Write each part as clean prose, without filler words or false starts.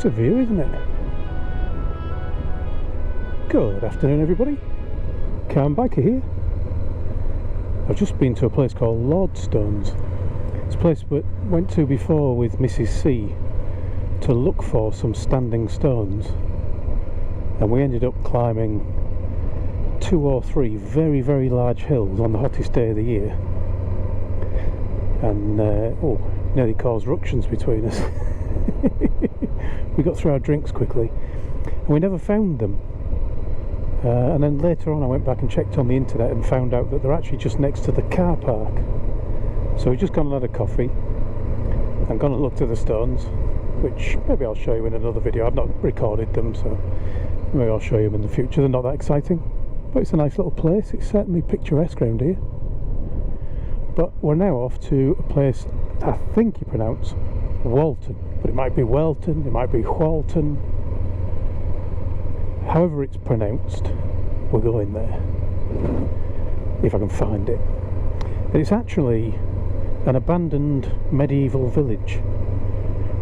It's a view, isn't it? Good afternoon, everybody. Cam Biker here. I've just been to a place called Lordstones. It's a place we went to before with Mrs. C to look for some standing stones, and we ended up climbing 2 or 3 very, very large hills on the hottest day of the year, and nearly caused ructions between us. We got through our drinks quickly and we never found them, and then later on I went back and checked on the internet and found out that they're actually just next to the car park. So we've just gone and had a coffee and gone and looked at the stones, which maybe I'll show you in another video. I've not recorded them, so maybe I'll show you them in the future. They're not that exciting, but it's a nice little place. It's certainly picturesque around here. But we're now off to a place I think you pronounce Whorlton, but it might be Whorlton, it might be Whorlton. However it's pronounced, we're going there, if I can find it. And it's actually an abandoned medieval village,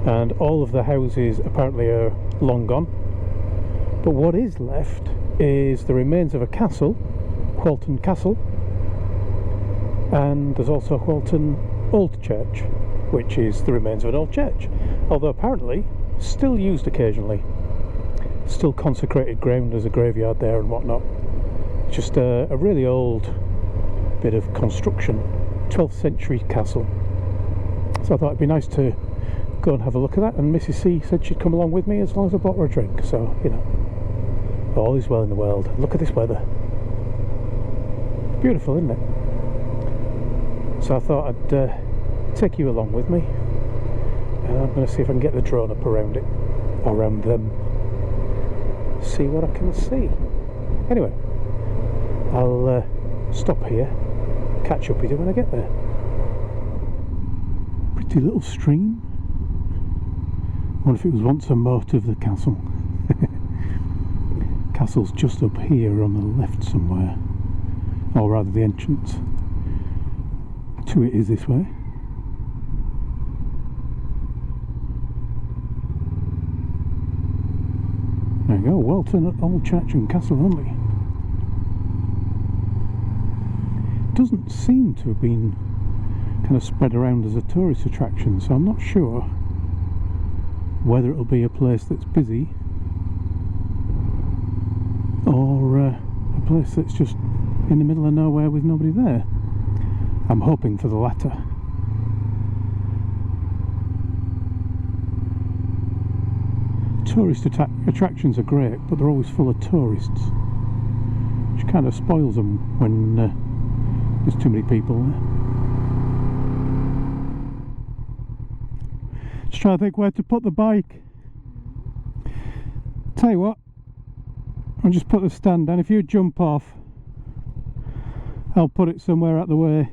and all of the houses apparently are long gone, but what is left is the remains of a castle, Whorlton Castle, and there's also Whorlton Old Church, which is the remains of an old church, although apparently still used occasionally. Still consecrated ground as a graveyard there and whatnot. Just a really old bit of construction, 12th century castle. So I thought it'd be nice to go and have a look at that, and Mrs. C said she'd come along with me as long as I bought her a drink, so you know, all is well in the world. Look at this weather, beautiful, isn't it? So I thought I'd take you along with me, and I'm going to see if I can get the drone up around it, or around them, see what I can see. Anyway, I'll stop here, catch up with you when I get there. Pretty little stream. I wonder if it was once a moat of the castle. Castle's just up here on the left somewhere, or rather the entrance to it is this way. There you go, Whorlton Old Church and Castle only. Doesn't seem to have been kind of spread around as a tourist attraction, so I'm not sure whether it'll be a place that's busy or a place that's just in the middle of nowhere with nobody there. I'm hoping for the latter. Tourist attractions are great, but they're always full of tourists, which kind of spoils them when there's too many people there. Just trying to think where to put the bike. Tell you what, I'll just put the stand down. If you jump off, I'll put it somewhere out the way.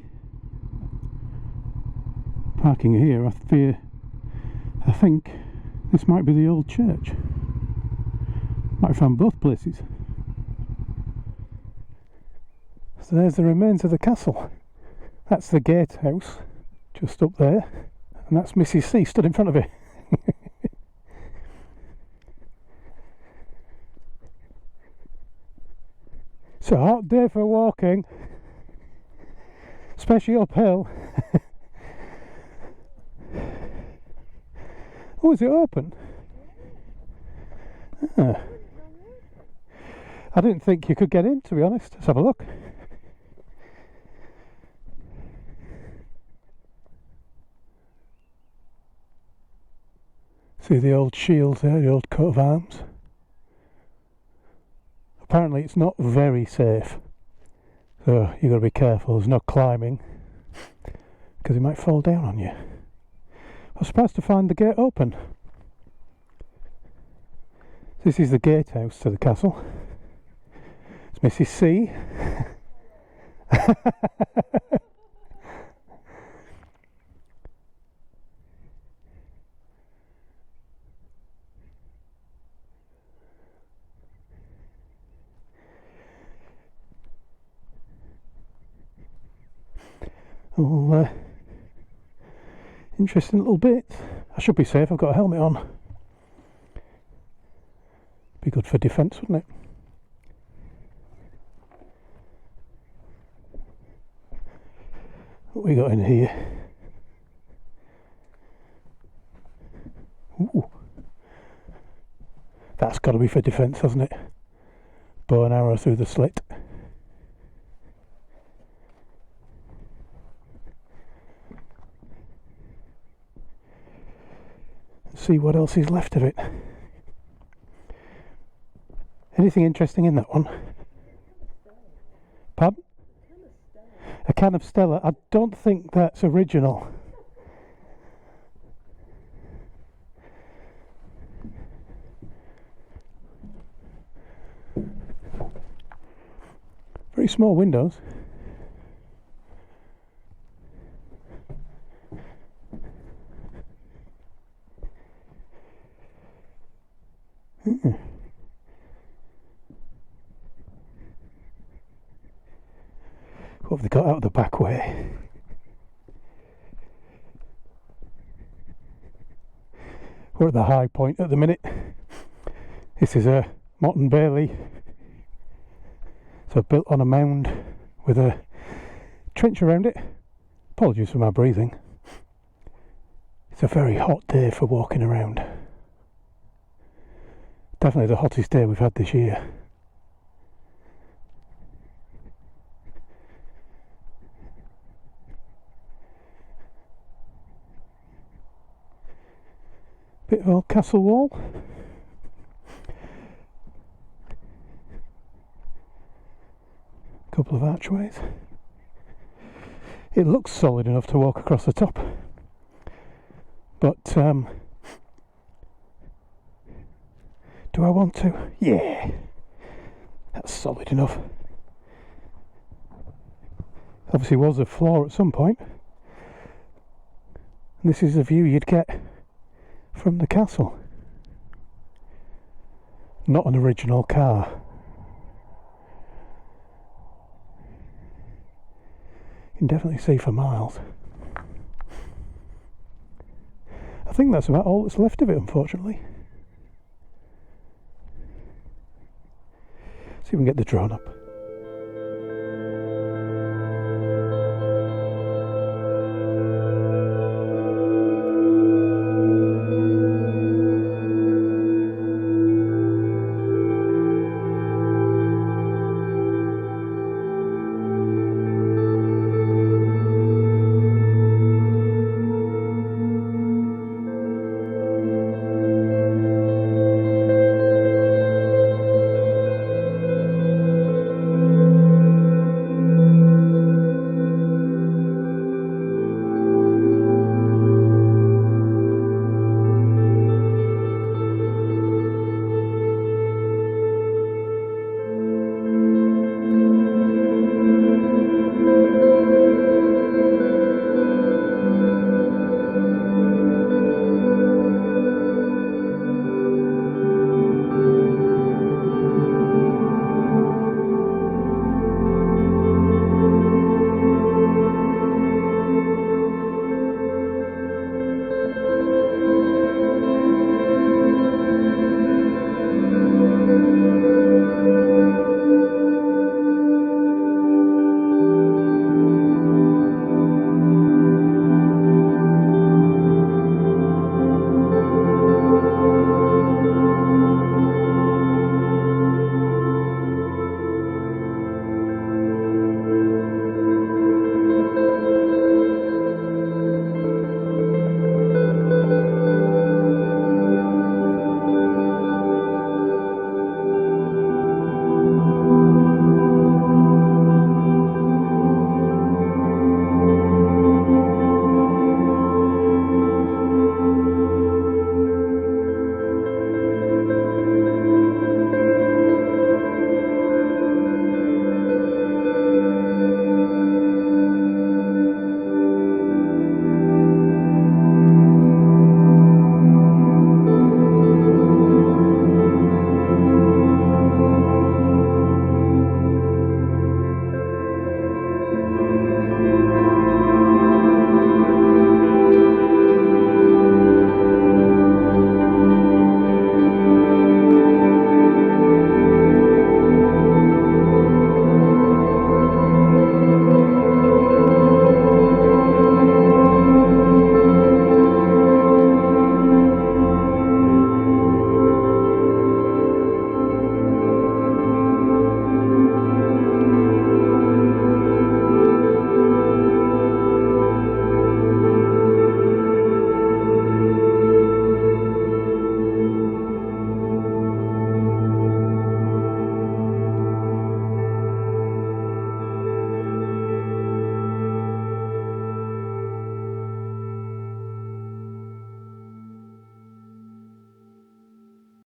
Parking here, I think this might be the old church. Might have found both places. So there's the remains of the castle. That's the gatehouse, just up there, and that's Mrs. C stood in front of it. It's a hot day for walking, especially uphill. Oh, is it open? Ah. I didn't think you could get in, to be honest. Let's have a look. See the old shields there, the old coat of arms. Apparently it's not very safe, so you've got to be careful. There's no climbing, because it might fall down on you. I was surprised to find the gate open. This is the gatehouse to the castle. It's Mrs. C. Oh, interesting little bit. I should be safe, I've got a helmet on. Be good for defence, wouldn't it? What we got in here? Ooh. That's got to be for defence, hasn't it? Bow and arrow through the slit. Let's see what else is left of it. Anything interesting in that one? Pardon? A can of Stella. I don't think that's original. Very small windows. What have they got out the back way? We're at the high point at the minute. This is a Motte and Bailey. So built on a mound with a trench around it. Apologies for my breathing. It's a very hot day for walking around. Definitely the hottest day we've had this year. Bit of old castle wall. Couple of archways. It looks solid enough to walk across the top, but do I want to? Yeah, that's solid enough. Obviously was a floor at some point. And this is the view you'd get from the castle. Not an original car. You can definitely see for miles. I think that's about all that's left of it, unfortunately. See if we can get the drone up.